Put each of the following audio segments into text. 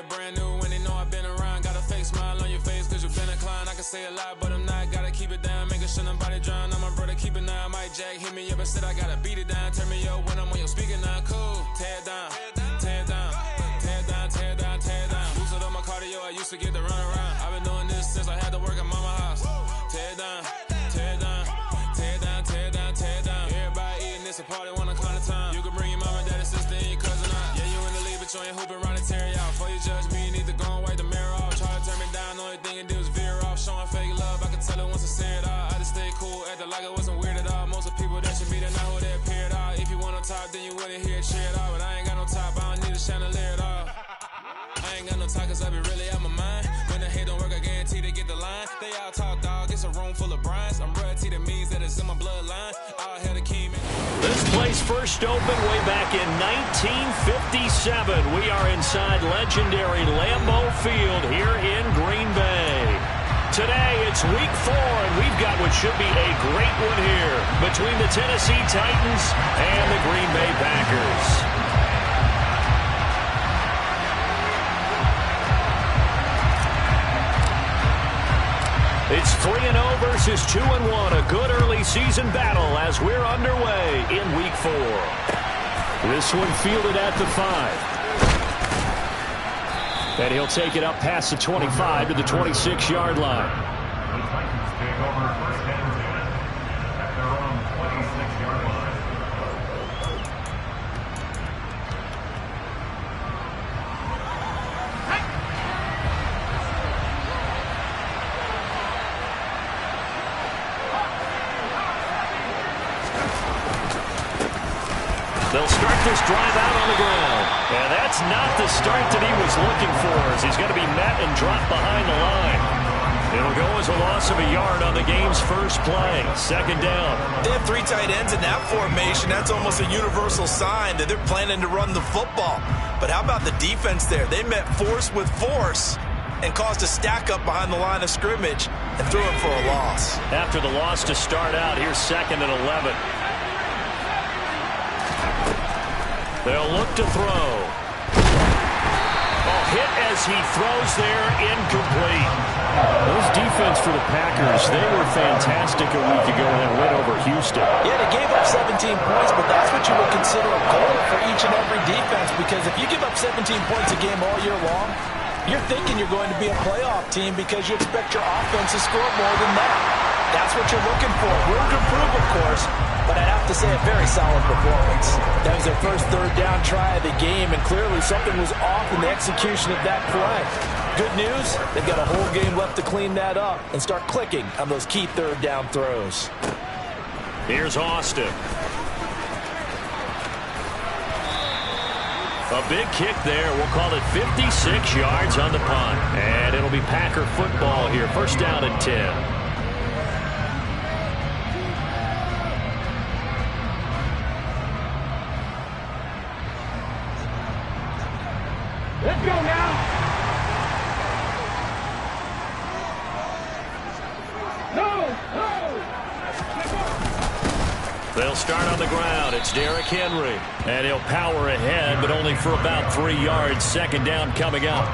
the brand new when they know I've been around. Got a fake smile on your face cause you've been inclined. I can say a lot but I'm not, gotta keep it down. Making sure nobody drown, I'm my brother, keep it now. Mike Jack hit me up and said I gotta beat it down. Turn me up when I'm on your speaker now, cool. Tear it down, tear it down, tear it down, tear it down, tear it down. Boosted up my cardio, I used to get to run around. I've been doing this since I had to work at mama house. Tear it down, tear it down, tear it down, tear it down, tear it down. Everybody eating this a party, one o'clock of time. You can bring your mama, daddy, sister, and your cousin out. Yeah, you in the league, but you ain't hooping around and tear it out. Before you judge me, you need to go and wipe the mirror off. Try to turn me down, the only thing you do is veer off. Showing fake love, I can tell it once I say it all. I just stay cool, acting like it wasn't weird at all. Most of the people that should be, they're not who they appear at all. If you want on top, then you wouldn't hear it cheer at all. But I ain't got no top, I don't need a chandelier at all. I ain't got no talk cause I be really out my mind. When the hate don't work, I guarantee they get the line. They all talk dog, it's a room full of brines. I'm royalty, that means that it's in my bloodline. All hell the king, man. This place first opened way back in 1957. We are inside legendary Lambeau Field here in Green Bay. Today it's week 4 and we've got what should be a great one here between the Tennessee Titans and the Green Bay Packers. It's 3-0 versus 2-1. A good early season battle as we're underway in week 4. This one fielded at the 5. And he'll take it up past the 25 to the 26-yard line. The Titans take over first and 10 at their own 26-yard line. They'll start this drive out on the ground. And that's not the start that he was looking for, as he's going to be met and dropped behind the line. It'll go as a loss of a yard on the game's first play. Second down. They have 3 tight ends in that formation. That's almost a universal sign that they're planning to run the football. But how about the defense there? They met force with force and caused a stack up behind the line of scrimmage and threw it for a loss. After the loss to start out, here's 2nd and 11. They'll look to throw. Hit as he throws there, incomplete. Those defense for the Packers, they were fantastic a week ago in that win over Houston. Yeah, they gave up 17 points, but that's what you would consider a goal for each and every defense, because if you give up 17 points a game all year long, you're thinking you're going to be a playoff team because you expect your offense to score more than that. That's what you're looking for. Room to improve, of course, but I'd have to say a very solid performance. That was their first 3rd down try of the game, and clearly something was off in the execution of that play. Good news, they've got a whole game left to clean that up and start clicking on those key 3rd down throws. Here's Austin. A big kick there. We'll call it 56 yards on the punt. And it'll be Packer football here. First down and 10. Let's go now. No. They'll start on the ground. It's Derrick Henry. And he'll power ahead, but only for about 3 yards. Second down coming up.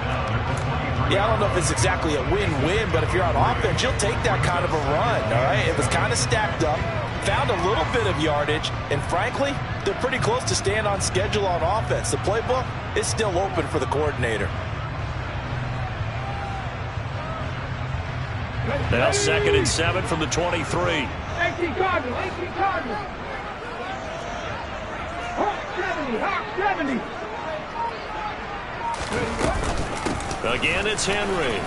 Yeah, I don't know if it's exactly a win-win, but if you're on offense, you'll take that kind of a run, all right? It was kind of stacked up, found a little bit of yardage, and frankly, they're pretty close to staying on schedule on offense. The playbook is still open for the coordinator. Now 2nd and 7 from the 23. 18 Cardinals. Hawk 70. Again, it's Henry.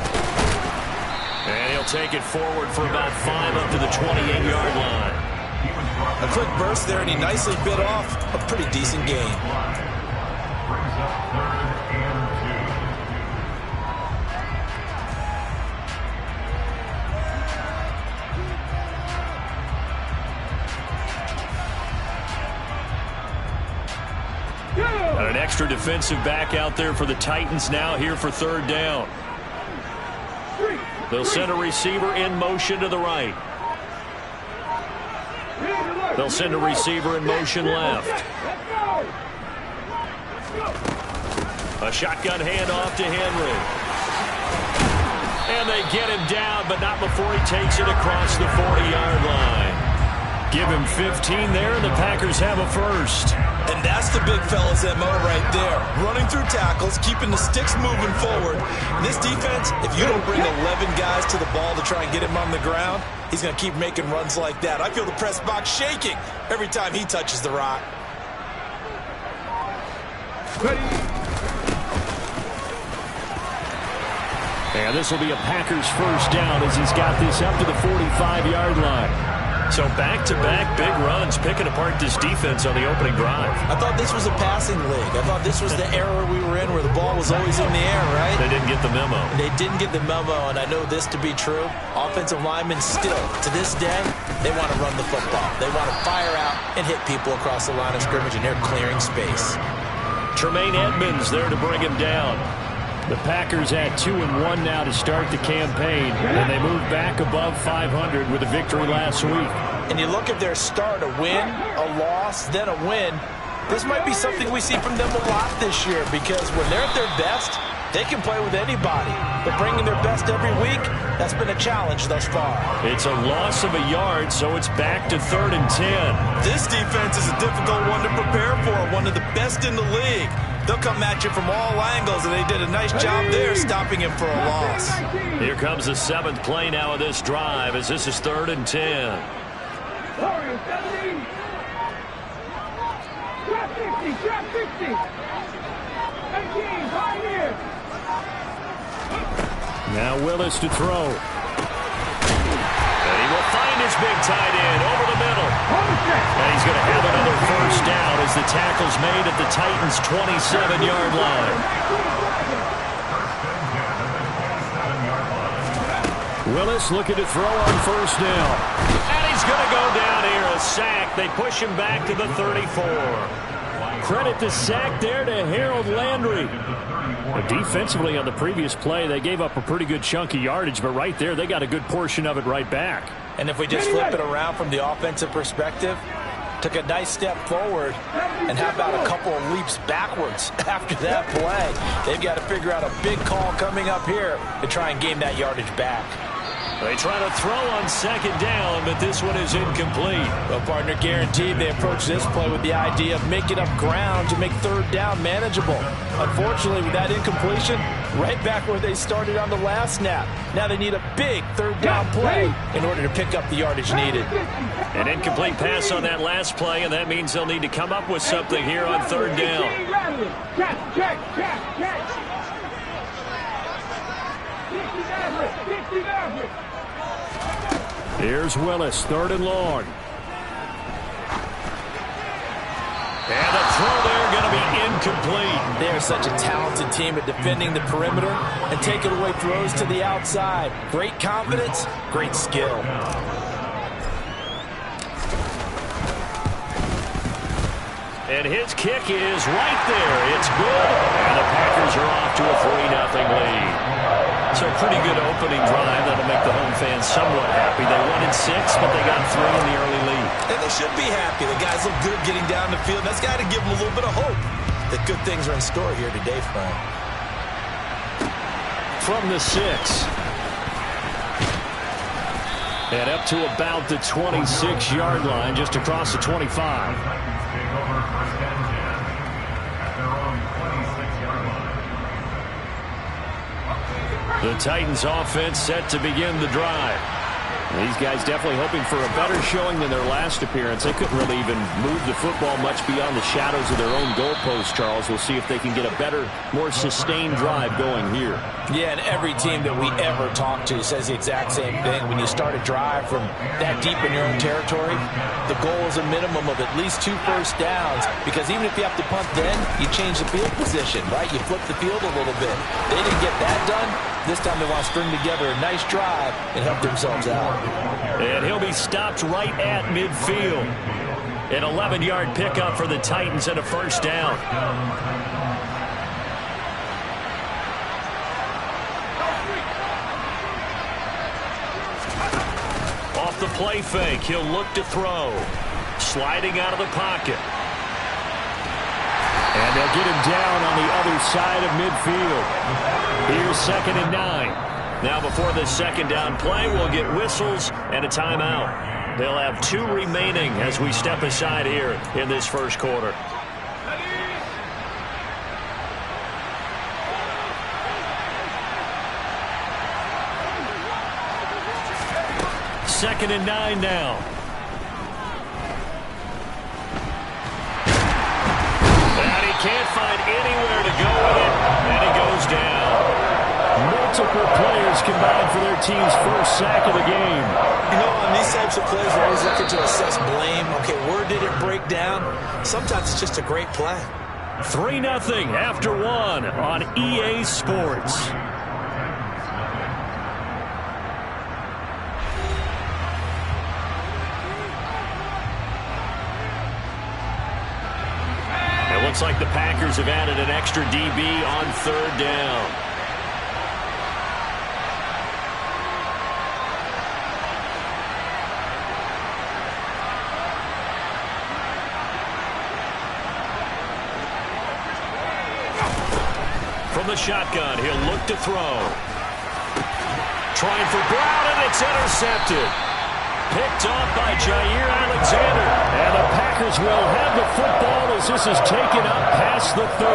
And he'll take it forward for about 5 up to the 28-yard line. A quick burst there, and he nicely bit off a pretty decent gain. Brings up 3rd and 2. Got an extra defensive back out there for the Titans now here for 3rd down. They'll send a receiver in motion to the right. They'll send a receiver in motion left. A shotgun handoff to Henry. And they get him down, but not before he takes it across the 40-yard line. Give him 15 there, and the Packers have a first. And that's the big fella's MO right there. Running through tackles, keeping the sticks moving forward. This defense, if you don't bring 11 guys to the ball to try and get him on the ground, he's going to keep making runs like that. I feel the press box shaking every time he touches the rock. And this will be a Packers first down as he's got this up to the 45-yard line. So back-to-back big runs picking apart this defense on the opening drive. I thought this was a passing league. I thought this was the era we were in where the ball was always in the air, right? They didn't get the memo. They didn't get the memo, and I know this to be true. Offensive linemen still, to this day, they want to run the football. They want to fire out and hit people across the line of scrimmage, and they're clearing space. Tremaine Edmonds there to bring him down. The Packers at 2-1 now to start the campaign, and they move back above 500 with a victory last week. And you look at their start, a win, a loss, then a win. This might be something we see from them a lot this year because when they're at their best, they can play with anybody. But bringing their best every week, that's been a challenge thus far. It's a loss of a yard, so it's back to 3rd and 10. This defense is a difficult one to prepare for, one of the best in the league. They'll come at you from all angles, and they did a nice job there stopping him for a loss. Here comes the 7th play now of this drive as this is 3rd and 10. Drop 50. 18, pioneer. Now Willis to throw. And he will find his big tight end over the middle. And he's going to have another first down as the tackle's made at the Titans' 27-yard line. Willis looking to throw on first down. And he's going to go down here, a sack. They push him back to the 34. Credit the sack there to Harold Landry. Defensively on the previous play, they gave up a pretty good chunk of yardage, but right there, they got a good portion of it right back. And if we just flip it around from the offensive perspective, took a nice step forward, and how about a couple of leaps backwards after that play? They've got to figure out a big call coming up here to try and gain that yardage back. They try to throw on second down, but this one is incomplete. Well, partner, guaranteed they approach this play with the idea of making up ground to make third down manageable. Unfortunately, with that incompletion, right back where they started on the last snap. Now they need a big third down play in order to pick up the yardage needed. An incomplete pass on that last play, and that means they'll need to come up with something here on third down. Check. Here's Willis, 3rd and long. And the throw there going to be incomplete. They're such a talented team at defending the perimeter and taking away throws to the outside. Great confidence, great skill. And his kick is right there. It's good. And the Packers are off to a 3-0 lead. So a pretty good opening drive. That'll make the home fans somewhat happy. They won in 6, but they got 3 in the early lead. And they should be happy. The guys look good getting down the field. That's got to give them a little bit of hope that good things are in store here today for them. From the 6. And up to about the 26-yard line, just across the 25. The Titans offense set to begin the drive. These guys definitely hoping for a better showing than their last appearance. They couldn't really even move the football much beyond the shadows of their own goalpost, Charles. We'll see if they can get a better, more sustained drive going here. Yeah, and every team that we ever talk to says the exact same thing. When you start a drive from that deep in your own territory, the goal is a minimum of at least 2 first downs, because even if you have to punt then, you change the field position, right? You flip the field a little bit. They didn't get that done. This time they want to string together a nice drive and help themselves out. And he'll be stopped right at midfield. An 11-yard pickup for the Titans and a first down. Off the play fake, he'll look to throw. Sliding out of the pocket. And they'll get him down on the other side of midfield. Here's 2nd and 9. Now before this second down play, we'll get whistles and a timeout. They'll have 2 remaining as we step aside here in this first quarter. Second and 9 now. And he can't find anywhere to go with it, and he goes down. Multiple players combined for their team's first sack of the game. You know, on these types of plays, we're always looking to assess blame. Okay, where did it break down? Sometimes it's just a great play. 3-0 after 1 on EA Sports. It looks like the Packers have added an extra DB on 3rd down. From the shotgun, he'll look to throw. Trying for Brown, and it's intercepted. Picked off by Jair Alexander. And the Packers will have the football as this is taken up past the 30.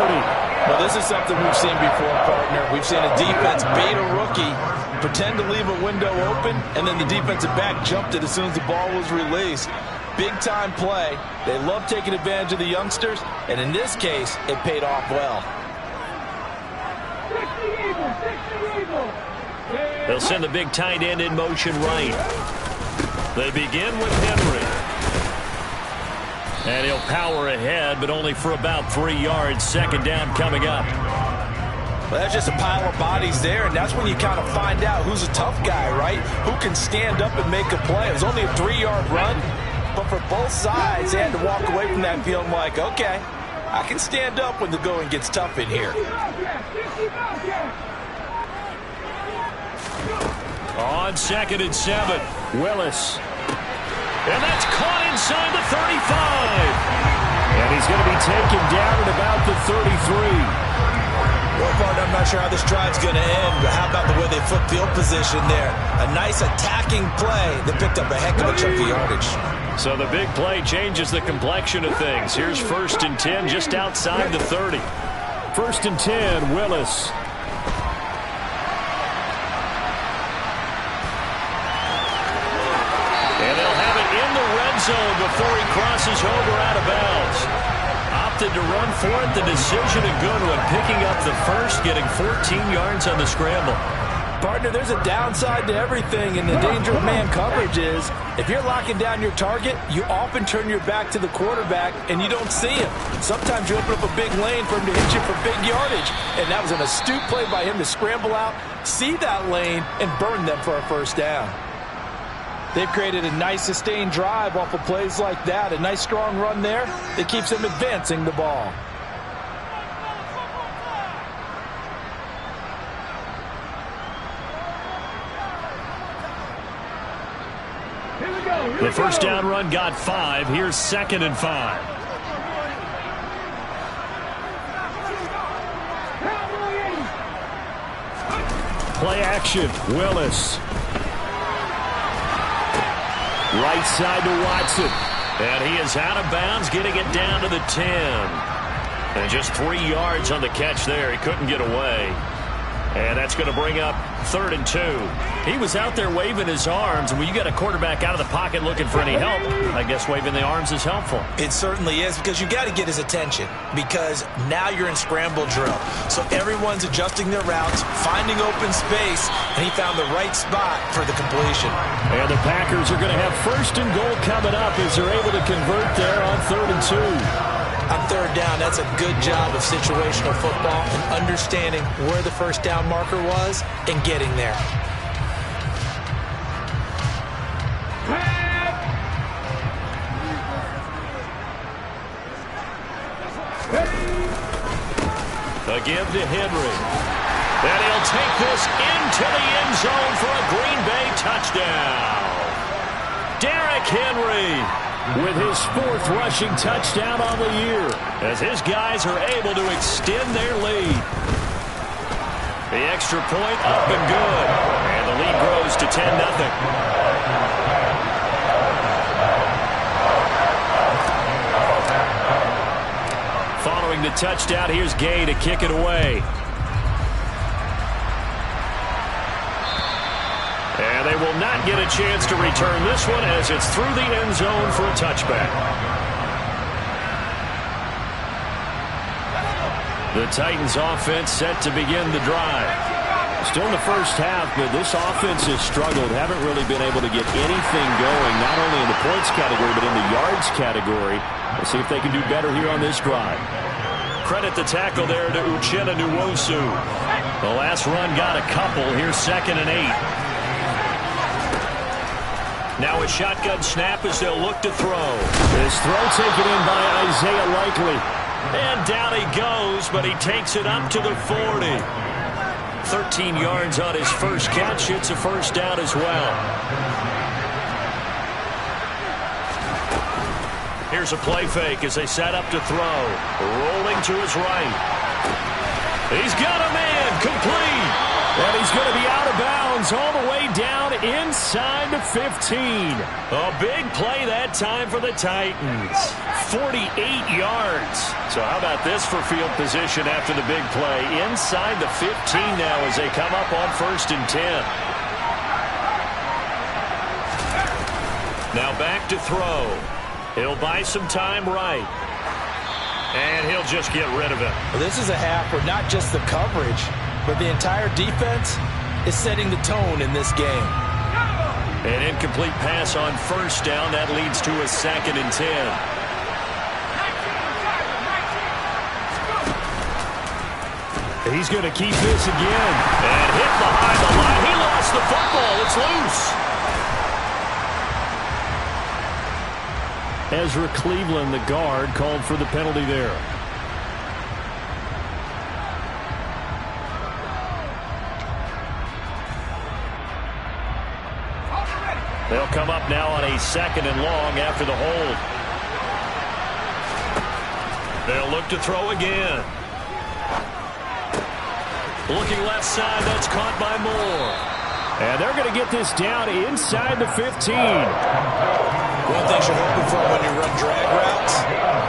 Well, this is something we've seen before, partner. We've seen a defense bait a rookie, pretend to leave a window open, and then the defensive back jumped it as soon as the ball was released. Big-time play. They love taking advantage of the youngsters, and in this case, it paid off well. They'll send the big tight end in motion right. They begin with Henry. And he'll power ahead, but only for about 3 yards. 2nd down coming up. Well, that's just a pile of bodies there, and that's when you kind of find out who's a tough guy, right? Who can stand up and make a play. It was only a 3-yard run, but for both sides, they had to walk away from that feeling like, okay, I can stand up when the going gets tough in here. On 2nd and 7, Willis. And that's caught inside the 35. And he's going to be taken down at about the 33. Well, partner, I'm not sure how this drive's going to end, but how about the way they flip field position there? A nice attacking play that picked up a heck of a chunk of yardage. So the big play changes the complexion of things. Here's 1st and 10 just outside the 30. 1st and 10, Willis. Zone before he crosses over out of bounds. Opted to run for it. The decision a good one. Picking up the first, getting 14 yards on the scramble. Partner, there's a downside to everything, and the danger of man coverage is if you're locking down your target, you often turn your back to the quarterback and you don't see him. Sometimes you open up a big lane for him to hit you for big yardage, and that was an astute play by him to scramble out, see that lane, and burn them for a 1st down. They've created a nice sustained drive off of plays like that. A nice strong run there that keeps them advancing the ball. The 1st down run got 5. Here's 2nd and 5. Play action, Willis. Right side to Watson. And he is out of bounds, getting it down to the 10. And just 3 yards on the catch there. He couldn't get away. And that's going to bring up 3rd and 2. He was out there waving his arms. And when you got a quarterback out of the pocket looking for any help, I guess waving the arms is helpful. It certainly is, because you got to get his attention, because now you're in scramble drill. So everyone's adjusting their routes, finding open space, and he found the right spot for the completion. And the Packers are going to have 1st and goal coming up as they're able to convert there on 3rd and 2. On 3rd down, that's a good job of situational football and understanding where the 1st down marker was and getting there. A give to Henry. And he'll take this into the end zone for a Green Bay touchdown. Derrick Henry with his 4th rushing touchdown on the year, as his guys are able to extend their lead. The extra point up and good, and the lead grows to 10-0. Following the touchdown, here's Gay to kick it away. And they will not get a chance to return this one as it's through the end zone for a touchback. The Titans offense set to begin the drive. Still in the first half, but this offense has struggled. Haven't really been able to get anything going, not only in the points category, but in the yards category. Let's see if they can do better here on this drive. Credit the tackle there to Uchenna Nwosu. The last run got a couple. Here's 2nd and 8. Now a shotgun snap as they'll look to throw. This throw taken in by Isaiah Likely. And down he goes, but he takes it up to the 40. 13 yards on his first catch. It's a first down as well. Here's a play fake as they set up to throw. Rolling to his right. He's got a man complete. And he's going to be out of bounds all the way down inside the 15. A big play that time for the Titans. 48 yards. So how about this for field position after the big play? Inside the 15 now as they come up on 1st and 10. Now back to throw. He'll buy some time right. And he'll just get rid of it. Well, this is a half where not just the coverage, but the entire defense is setting the tone in this game. An incomplete pass on 1st down. That leads to a 2nd and 10. He's going to keep this again. And hit behind the line. He lost the football. It's loose. Ezra Cleveland, the guard, called for the penalty there. They'll come up now on a 2nd and long after the hold. They'll look to throw again. Looking left side, that's caught by Moore. And they're going to get this down inside the 15. One thing you're hoping for when you run drag routes,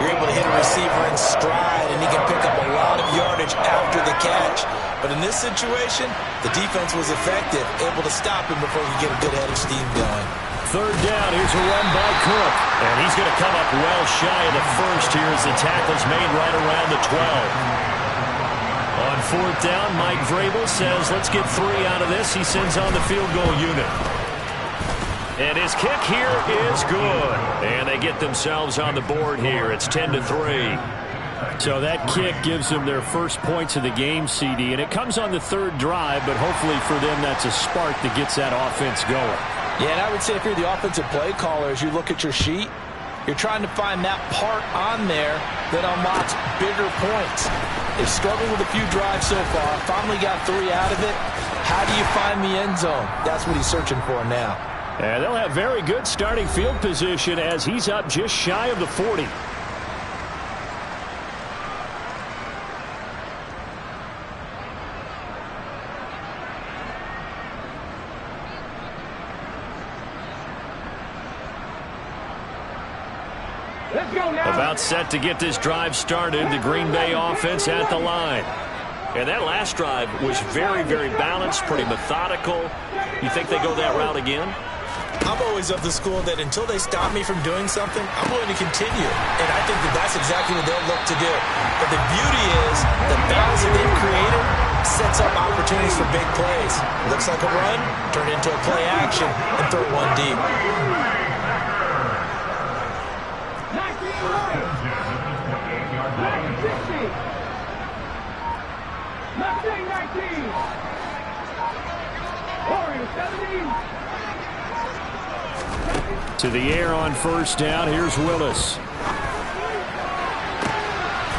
you're able to hit a receiver in stride, and he can pick up a lot of yardage after the catch. But in this situation, the defense was effective, able to stop him before he could get a good head of steam going. 3rd down, here's a run by Cook. And he's going to come up well shy of the first here as the tackle's made right around the 12. On 4th down, Mike Vrabel says, let's get 3 out of this. He sends on the field goal unit. And his kick here is good. And they get themselves on the board here. It's 10-3. So that kick gives them their first points of the game, CD. And it comes on the 3rd drive, but hopefully for them that's a spark that gets that offense going. Yeah, and I would say if you're the offensive play caller, as you look at your sheet, you're trying to find that part on there that unlocks bigger points. They've struggled with a few drives so far. Finally got 3 out of it. How do you find the end zone? That's what he's searching for now. And they'll have very good starting field position as he's up just shy of the 40. Let's go now. About set to get this drive started. The Green Bay offense at the line. And that last drive was very, very balanced, pretty methodical. You think they go that route again? I'm always of the school that until they stop me from doing something, I'm going to continue. And I think that that's exactly what they'll look to do. But the beauty is the balance that they've created sets up opportunities for big plays. Looks like a run, turn into a play action, and throw one deep. 19. Warriors 17. To the air on 1st down. Here's Willis.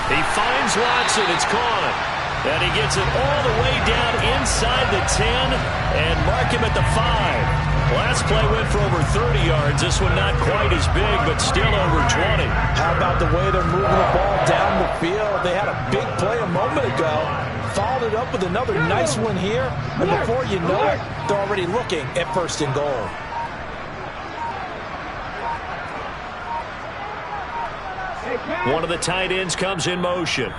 He finds Watson. It's caught. And he gets it all the way down inside the 10 and mark him at the 5. Last play went for over 30 yards. This one not quite as big, but still over 20. How about the way they're moving the ball down the field? They had a big play a moment ago, followed it up with another nice one here, and before you know it, they're already looking at 1st and goal. One of the tight ends comes in motion.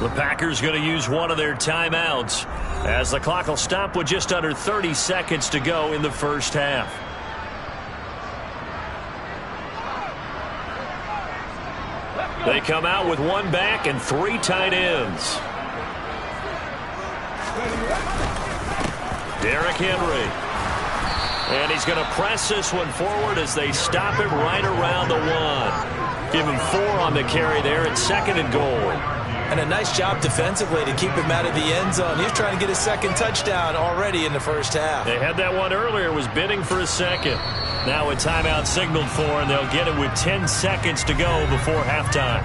The Packers going to use one of their timeouts as the clock will stop with just under 30 seconds to go in the first half. They come out with one back and 3 tight ends. Derrick Henry. And he's going to press this one forward as they stop it right around the 1. Give him 4 on the carry there at 2nd and goal. And a nice job defensively to keep him out of the end zone. He's trying to get his 2nd touchdown already in the first half. They had that one earlier, was bidding for a 2nd. Now a timeout signaled for, and they'll get it with 10 seconds to go before halftime.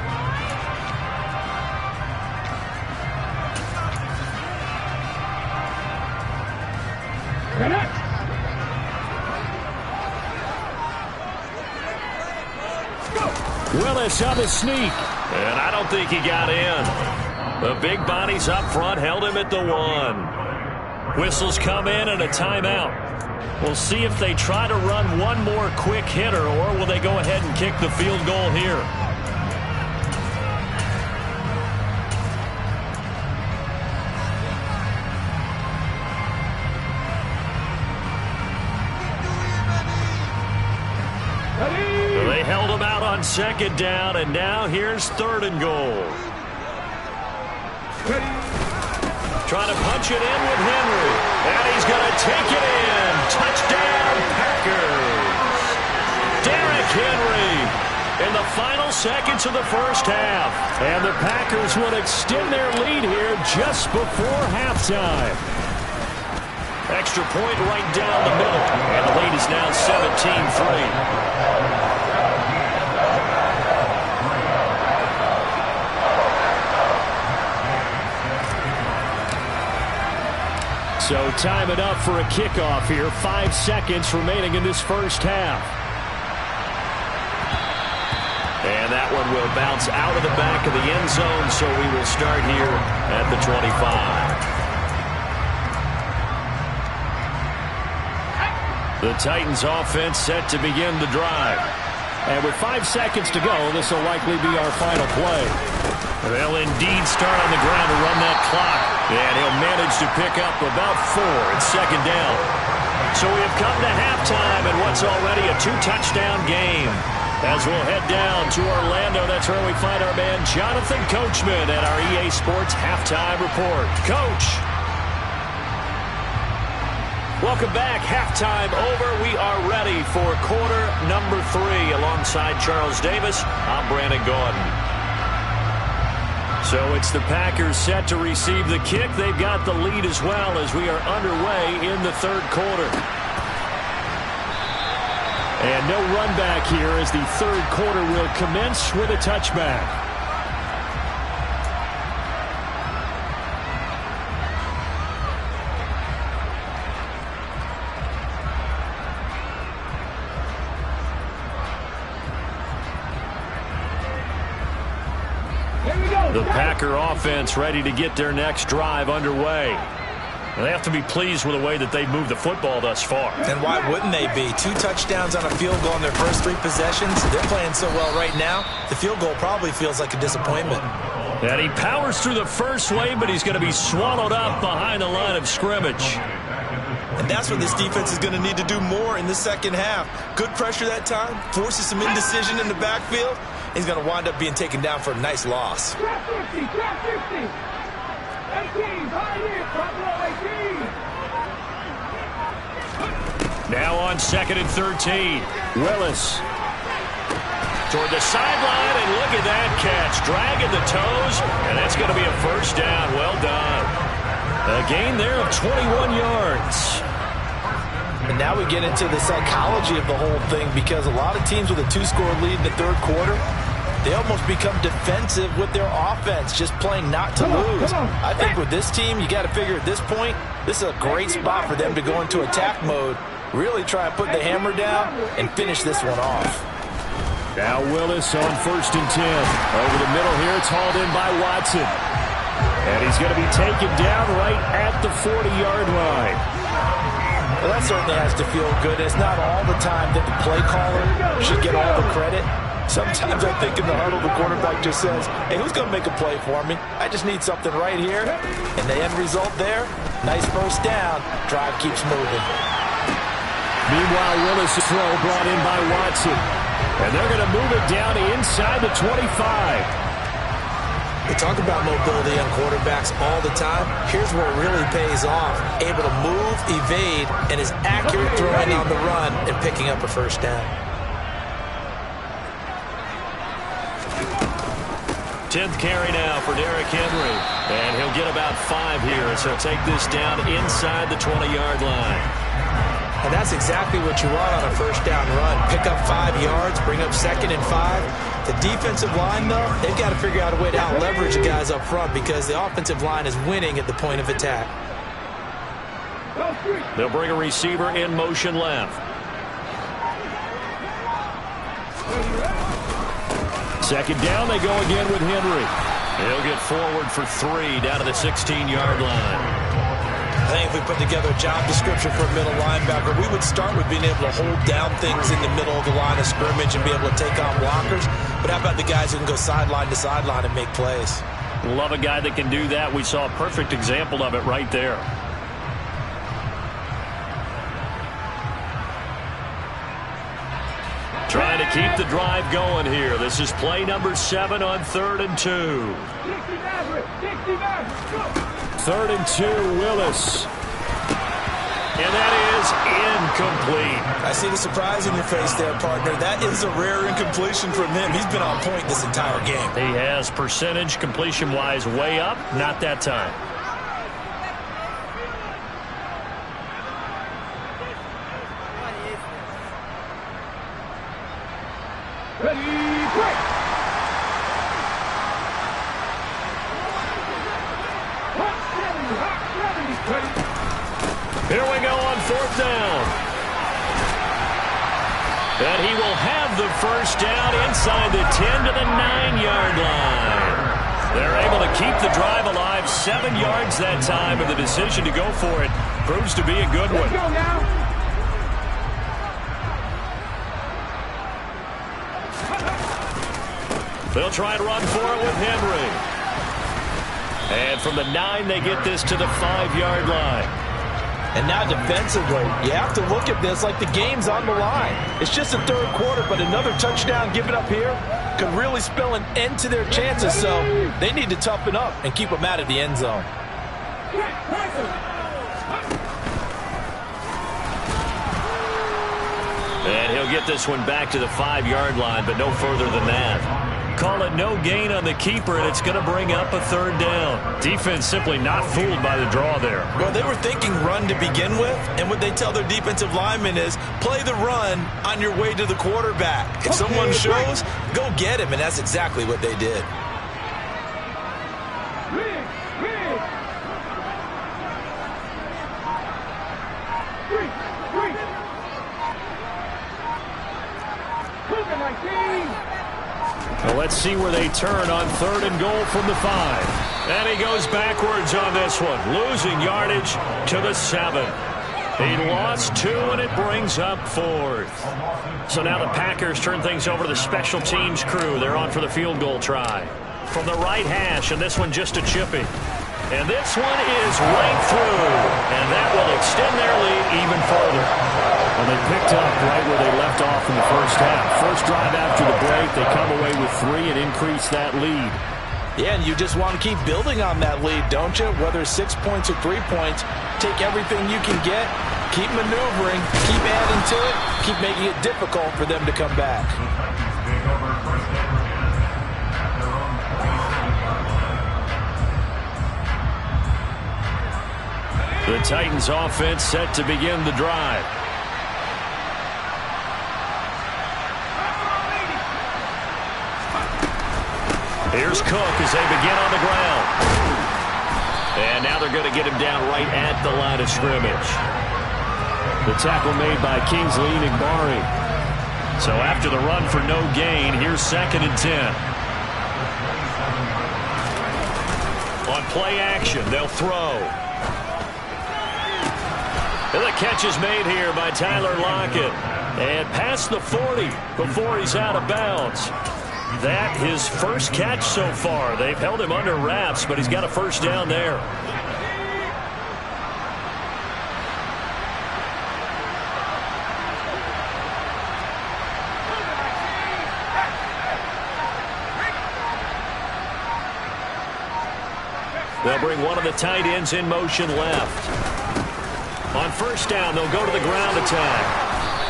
Willis on the sneak, and I don't think he got in. The big bodies up front held him at the 1. Whistles come in and a timeout. We'll see if they try to run one more quick hitter, or will they go ahead and kick the field goal here. They held him out on 2nd down, and now here's 3rd and goal. Trying to punch it in with Henry, and he's going to take it in. Touchdown, Packers. Derrick Henry in the final seconds of the first half. And the Packers will extend their lead here just before halftime. Extra point right down the middle, and the lead is now 17-3. So time it up for a kickoff here. 5 seconds remaining in this first half. And that one will bounce out of the back of the end zone, so we will start here at the 25. The Titans offense set to begin the drive. And with 5 seconds to go, this will likely be our final play. They'll indeed start on the ground to run that clock. And he'll manage to pick up about 4 at 2nd down. So we have come to halftime in what's already a 2-touchdown game. As we'll head down to Orlando, that's where we find our man Jonathan Coachman at our EA Sports Halftime Report. Coach. Welcome back. Halftime over. We are ready for quarter number 3. Alongside Charles Davis, I'm Brandon Gordon. So it's the Packers set to receive the kick. They've got the lead as well as we are underway in the 3rd quarter. And no run back here as the 3rd quarter will commence with a touchback. The Packer offense ready to get their next drive underway. And they have to be pleased with the way that they've moved the football thus far. And why wouldn't they be? 2 touchdowns on a field goal in their first 3 possessions. They're playing so well right now, the field goal probably feels like a disappointment. And he powers through the first wave, but he's going to be swallowed up behind the line of scrimmage. And that's what this defense is going to need to do more in the second half. Good pressure that time, forces some indecision in the backfield. He's going to wind up being taken down for a nice loss. Trap 50, trap 50. 18, pioneer, front row 18. Now on 2nd and 13. Willis toward the sideline, and look at that catch. Dragging the toes, and that's going to be a first down. Well done. A gain there of 21 yards. And now we get into the psychology of the whole thing, because a lot of teams with a 2-score lead in the 3rd quarter, they almost become defensive with their offense, just playing not to lose. I think with this team, you got to figure at this point, this is a great spot for them to go into attack mode Really try and put the hammer down and finish this one off. Now Willis on 1st and 10. Over the middle here, it's hauled in by Watson. And he's going to be taken down right at the 40-yard line. Well, that certainly has to feel good. It's not all the time that the play caller should get all the credit. Sometimes I think in the huddle, the quarterback just says, hey, who's going to make a play for me? I just need something right here. And the end result there, nice first down. Drive keeps moving. Meanwhile, Willis' throw brought in by Watson. And they're going to move it down inside the 25. We talk about mobility on quarterbacks all the time. Here's where it really pays off. Able to move, evade, and is accurate throwing on the run and picking up a first down. 10th carry now for Derrick Henry. And he'll get about 5 here, so take this down inside the 20-yard line. And that's exactly what you want on a first down run. Pick up 5 yards, bring up 2nd and 5. The defensive line, though, they've got to figure out a way to out-leverage the guys up front because the offensive line is winning at the point of attack. They'll bring a receiver in motion left. Second down, they go again with Henry. He'll get forward for 3 down to the 16-yard line. I think if we put together a job description for a middle linebacker, we would start with being able to hold down things in the middle of the line of scrimmage and be able to take on blockers. But how about the guys who can go sideline to sideline and make plays? Love a guy that can do that. We saw a perfect example of it right there. Trying to keep the drive going here. This is play number 7 on 3rd and 2. 3rd and 2, Willis. And that is incomplete. I see the surprise in your face there, partner. That is a rare incompletion from him. He's been on point this entire game. He has percentage completion-wise way up. Not that time. Ready, break! Here we go on 4th down. And he will have the first down inside the 10 to the 9-yard line. They're able to keep the drive alive 7 yards that time, and the decision to go for it proves to be a good one. Let's go now. They'll try and run for it with Henry. And from the 9, they get this to the 5-yard line. And now defensively, you have to look at this like the game's on the line. It's just the 3rd quarter, but another touchdown given up here could really spell an end to their chances. So they need to toughen up and keep them out of the end zone. And he'll get this one back to the 5-yard line, but no further than that. Call it no gain on the keeper, and it's going to bring up a 3rd down. Defense simply not fooled by the draw there. Well, they were thinking run to begin with, and what they tell their defensive linemen is play the run on your way to the quarterback. If someone shows, go get him, and that's exactly what they did. Well, let's see where they turn on 3rd and goal from the 5. And he goes backwards on this one, losing yardage to the 7. He lost 2, and it brings up 4th. So now the Packers turn things over to the special teams crew. They're on for the field goal try. From the right hash, and this one just a chippy. And this one is right through, and that will extend their lead even further. Well, they picked up right where they left off in the first half. First drive after the break, they come away with 3 and increase that lead. Yeah, and you just want to keep building on that lead, don't you? Whether it's 6 points or 3 points, take everything you can get, keep maneuvering, keep adding to it, keep making it difficult for them to come back. The Titans offense set to begin the drive. Here's Cook as they begin on the ground. And now they're going to get him down right at the line of scrimmage. The tackle made by Kingsley Enagbare. So after the run for no gain, here's 2nd and 10. On play action, they'll throw. And the catch is made here by Tyler Lockett. And past the 40 before he's out of bounds. That his first catch so far. They've held him under wraps, but he's got a first down there. They'll bring one of the tight ends in motion left. On first down, they'll go to the ground attack.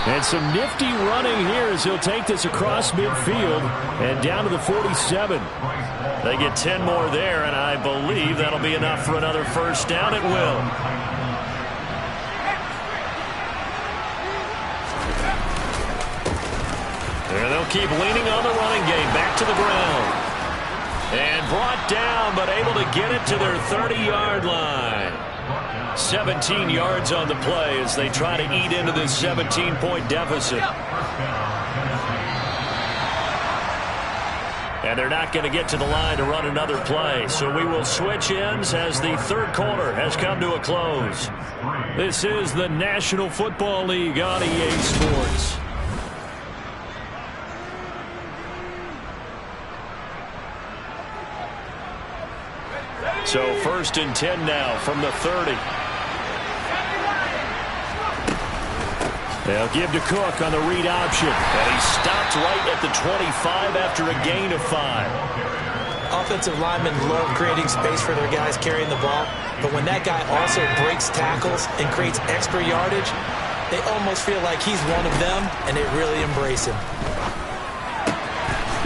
And some nifty running here as he'll take this across midfield and down to the 47. They get 10 more there, and I believe that'll be enough for another first down. It will. And they'll keep leaning on the running game. Back to the ground. And brought down, but able to get it to their 30-yard line. 17 yards on the play as they try to eat into this 17-point deficit. And they're not going to get to the line to run another play. So we will switch ends as the third quarter has come to a close. This is the National Football League on EA Sports. So 1st and 10 now from the 30. They'll give to Cook on the read option. And he stopped right at the 25 after a gain of 5. Offensive linemen love creating space for their guys carrying the ball. But when that guy also breaks tackles and creates extra yardage, they almost feel like he's one of them, and they really embrace him.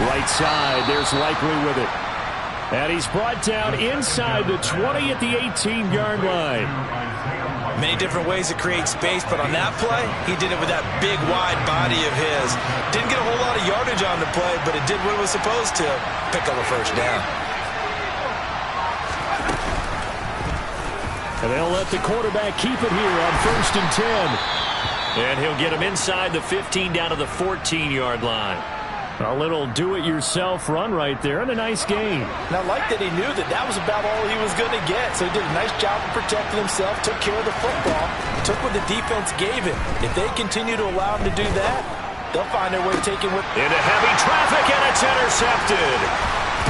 Right side, there's Likely with it. And he's brought down inside the 20 at the 18-yard line. Many different ways to create space, but on that play, he did it with that big, wide body of his. Didn't get a whole lot of yardage on the play, but it did what it was supposed to. Pick up a first down. And they'll let the quarterback keep it here on 1st and 10. And he'll get him inside the 15 down to the 14-yard line. A little do-it-yourself run right there, and a nice gain. And I like that he knew that that was about all he was going to get. So he did a nice job of protecting himself, took care of the football, took what the defense gave him. If they continue to allow him to do that, they'll find their way taking with... Into heavy traffic, and it's intercepted.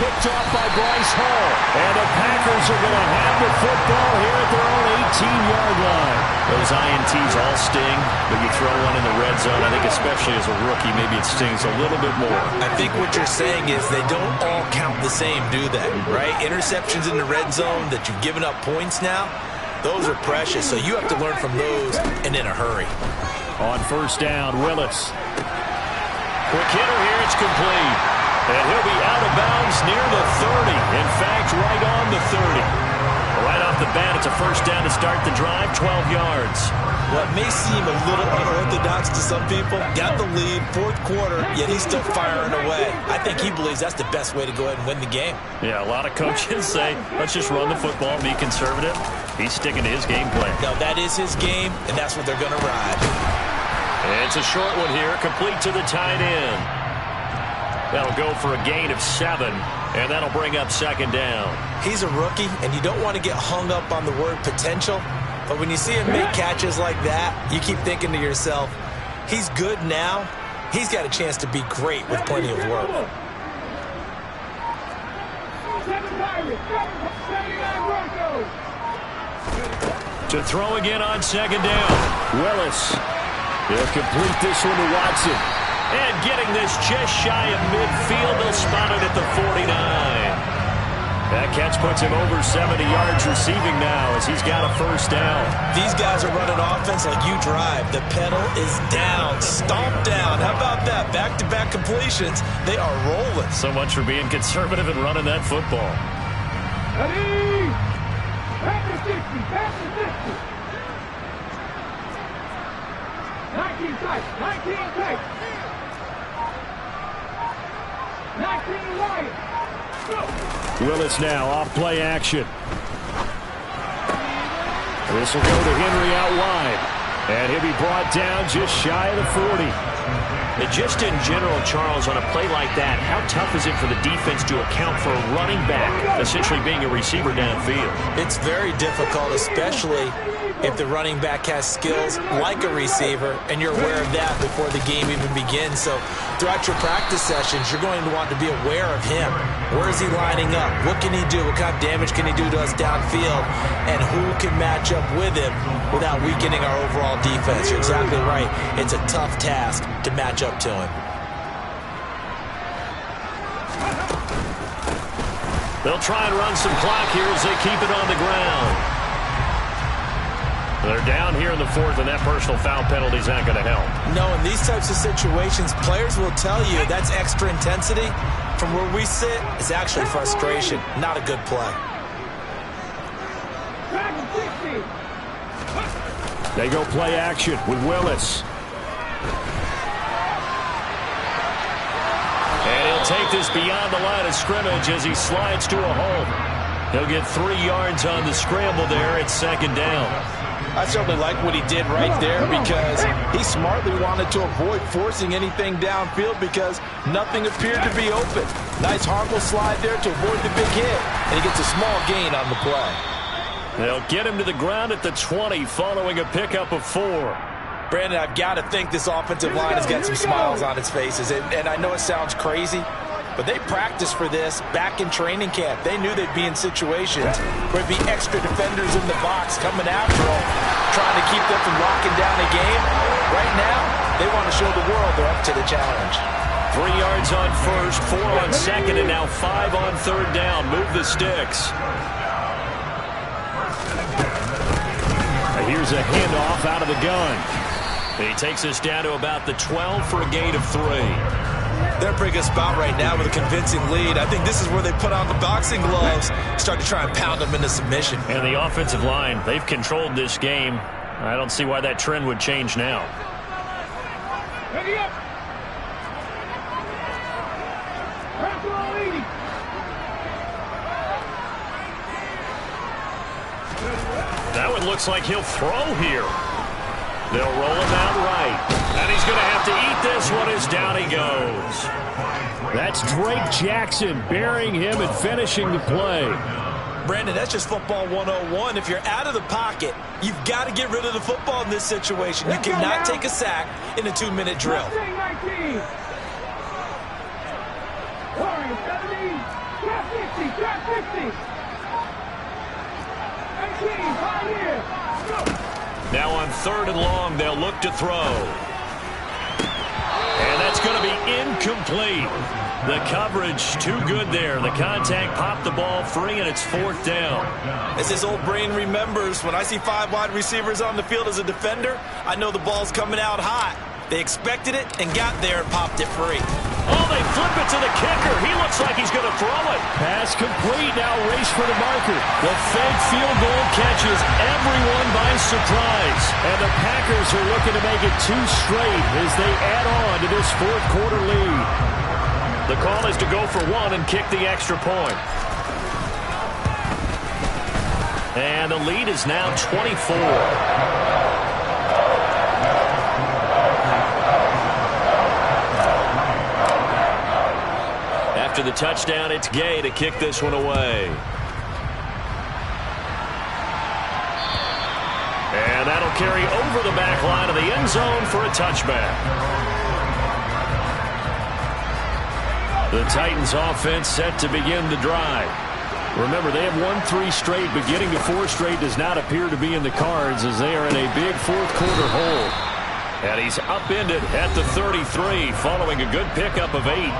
Picked off by Bryce Hall. And the Packers are going to have the football here at their own 18-yard line. Those INTs all sting, but you throw one in the red zone. I think especially as a rookie, maybe it stings a little bit more. I think what you're saying is they don't all count the same, do they? Right? Interceptions in the red zone that you've given up points now, those are precious. So you have to learn from those and in a hurry. On first down, Willis. Quick hitter here, it's complete. And he'll be out of bounds near the 30. In fact, right on the 30. Right off the bat, it's a first down to start the drive, 12 yards. What may seem a little unorthodox to some people, got the lead, fourth quarter, yet he's still firing away. I think he believes that's the best way to go ahead and win the game. Yeah, a lot of coaches say, let's just run the football, be conservative. He's sticking to his game plan. No, that is his game, and that's what they're going to ride. It's a short one here, complete to the tight end. That'll go for a gain of 7, and that'll bring up 2nd down. He's a rookie, and you don't want to get hung up on the word potential. But when you see him make catches like that, you keep thinking to yourself, he's good now. He's got a chance to be great with plenty of work. To throw again on 2nd down. Willis. He'll complete this one to Watson. And getting this just shy of midfield, they'll spot it at the 49. That catch puts him over 70 yards receiving now as he's got a first down. These guys are running offense like you drive. The pedal is down, stomp down. How about that? Back-to-back completions. They are rolling. So much for being conservative and running that football. Ready? Back to 60, back to 60. 19 tight, 19 tight. 19 wide. Go. Willis now off play action. This will go to Henry out wide. And he'll be brought down just shy of the 40. And just in general, Charles, on a play like that, how tough is it for the defense to account for a running back essentially being a receiver downfield? It's very difficult, especially if the running back has skills like a receiver, and you're aware of that before the game even begins. So throughout your practice sessions, you're going to want to be aware of him. Where is he lining up? What can he do? What kind of damage can he do to us downfield? And who can match up with him without weakening our overall defense? You're exactly right. It's a tough task to match up to him. They'll try and run some clock here as they keep it on the ground. They're down here in the fourth, and that personal foul penalty is not going to help. No, in these types of situations, players will tell you that's extra intensity. From where we sit, it's actually frustration, not a good play. They go play action with Willis. And he'll take this beyond the line of scrimmage as he slides to a hole. He'll get 3 yards on the scramble there. It's second down. I certainly like what he did right there because he smartly wanted to avoid forcing anything downfield because nothing appeared to be open. Nice harmful slide there to avoid the big hit, and he gets a small gain on the play. They'll get him to the ground at the 20 following a pickup of 4. Brandon, I've got to think this offensive line has got some smiles on its faces, and I know it sounds crazy, but they practiced for this back in training camp. They knew they'd be in situations where there'd be extra defenders in the box coming after them, trying to keep them from locking down a game. Right now, they want to show the world they're up to the challenge. 3 yards on first, 4 on second, and now 5 on third down. Move the sticks. Here's a handoff out of the gun. He takes us down to about the 12 for a gain of 3. They're in a pretty good spot right now with a convincing lead. I think this is where they put on the boxing gloves, start to try and pound them into submission. And the offensive line, they've controlled this game. I don't see why that trend would change now. Ready up. Press all 80. That one looks like he'll throw here. They'll roll him out right. And he's going to have to eat this one as down he goes. That's Drake Jackson burying him and finishing the play. Brandon, that's just football 101. If you're out of the pocket, you've got to get rid of the football in this situation. You cannot take a sack in a 2-minute drill. 19. Warriors 17. Trap 50. Trap 50. 18. Pioneer. Go. Now on 3rd and long, they'll look to throw. And that's going to be incomplete. The coverage too good there. The contact popped the ball free, and it's 4th down. As this old brain remembers, when I see 5 wide receivers on the field as a defender, I know the ball's coming out hot. They expected it and got there and popped it free. Oh, they flip it to the kicker. He looks like he's going to throw it. Pass complete. Now race for the marker. The fake field goal catches everyone by surprise. And the Packers are looking to make it 2 straight as they add on to this 4th quarter lead. The call is to go for 1 and kick the extra point. And the lead is now 24. After the touchdown, it's Gay to kick this one away. And that'll carry over the back line of the end zone for a touchback. The Titans offense set to begin the drive. Remember, they have won 3 straight, but getting to 4 straight does not appear to be in the cards as they are in a big 4th quarter hole. And he's upended at the 33 following a good pickup of 8.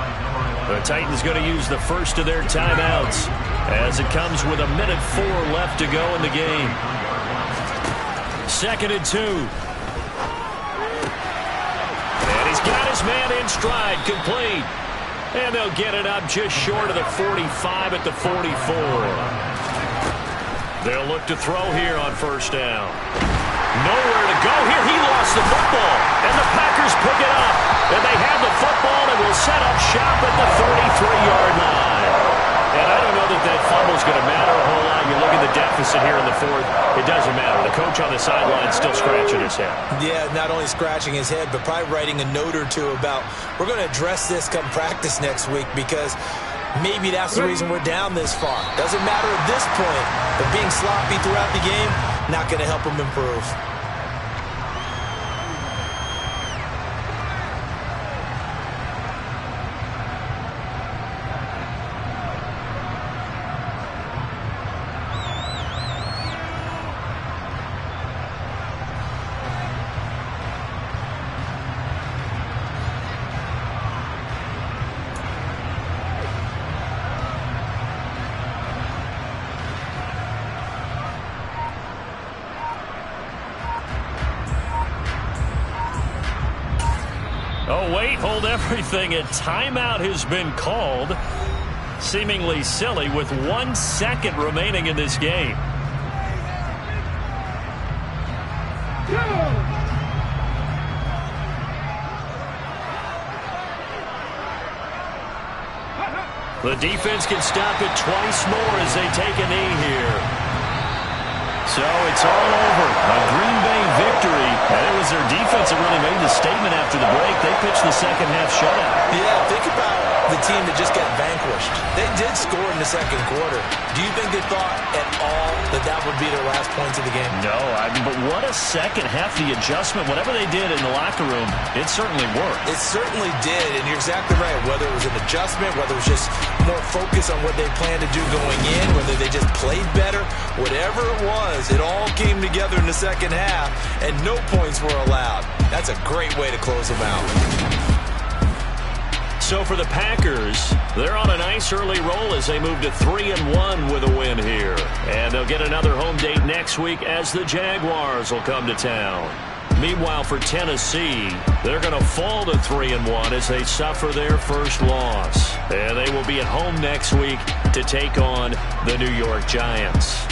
The Titans going to use the first of their timeouts as it comes with 1:04 left to go in the game. 2nd and 2. And he's got his man in stride, complete. And they'll get it up just short of the 45 at the 44. They'll look to throw here on 1st down. Nowhere to go here. He lost the football. And the Packers pick it up. And they have the football and will set up shop at the 33-yard line. And I don't know that that fumble is going to matter a whole lot. You look at the deficit here in the fourth, it doesn't matter. The coach on the sideline still scratching his head. Yeah, not only scratching his head, but probably writing a note or two about, we're going to address this come practice next week, because maybe that's the reason we're down this far. Doesn't matter at this point, but being sloppy throughout the game, not going to help him improve. Oh, wait, hold everything. A timeout has been called. Seemingly silly with 1 second remaining in this game. The defense can stop it twice more as they take a knee here. So it's all over. A Green Bay victory. And it was their defense that really made the statement after the break. They pitched the second half shutout. Yeah, think about the team that just got vanquished. They did score in the second quarter. Do you think they thought at all that that would be their last points of the game? No, but what a second half. The adjustment, whatever they did in the locker room, it certainly worked. It certainly did, and you're exactly right. Whether it was an adjustment, whether it was just more focus on what they planned to do going in, whether they just played better, whatever it was, it all came together in the second half, and no points were allowed. That's a great way to close them out. So for the Packers, they're on a nice early roll as they move to 3-1 with a win here. And they'll get another home date next week as the Jaguars will come to town. Meanwhile, for Tennessee, they're going to fall to 3-1 as they suffer their first loss. And they will be at home next week to take on the New York Giants.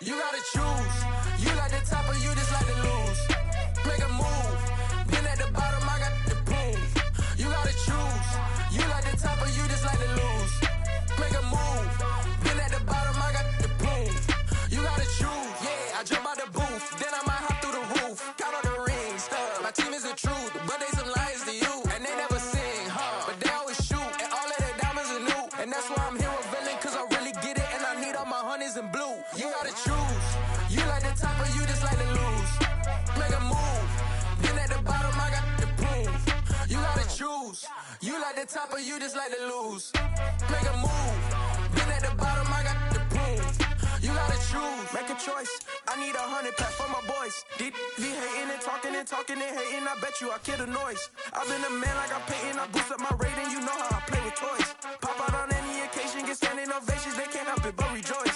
You gotta choose. You like the top or you just like to lose. Make a move. Been at the bottom, I got the boom. You gotta choose. You like the top or you just like to lose. Make a move. Been at the bottom, I got the boom. You gotta choose. Yeah, I jump out the booth. Then I might hop through the roof. Count on the rings. My team is the truth, but they some liars to you. And they never sing, but they always shoot. And all of their diamonds are new. And that's why I'm here with villain, cause I really get it. And I need all my honeys in blue. You gotta choose. You like the top or you just like to lose. Make a move. Been at the bottom, I got the boom. You gotta choose. You like the top or you just like to lose. Make a move. Been at the bottom, I got the boom. You gotta choose. Make a choice. I need 100 pack for my boys. Be hating and talking and hating. I bet you I kill the noise. I've been a man like I'm Peyton. I boost up my rating. You know how I play with toys. Pop out on any occasion, get standing ovations. They can't help it but rejoice.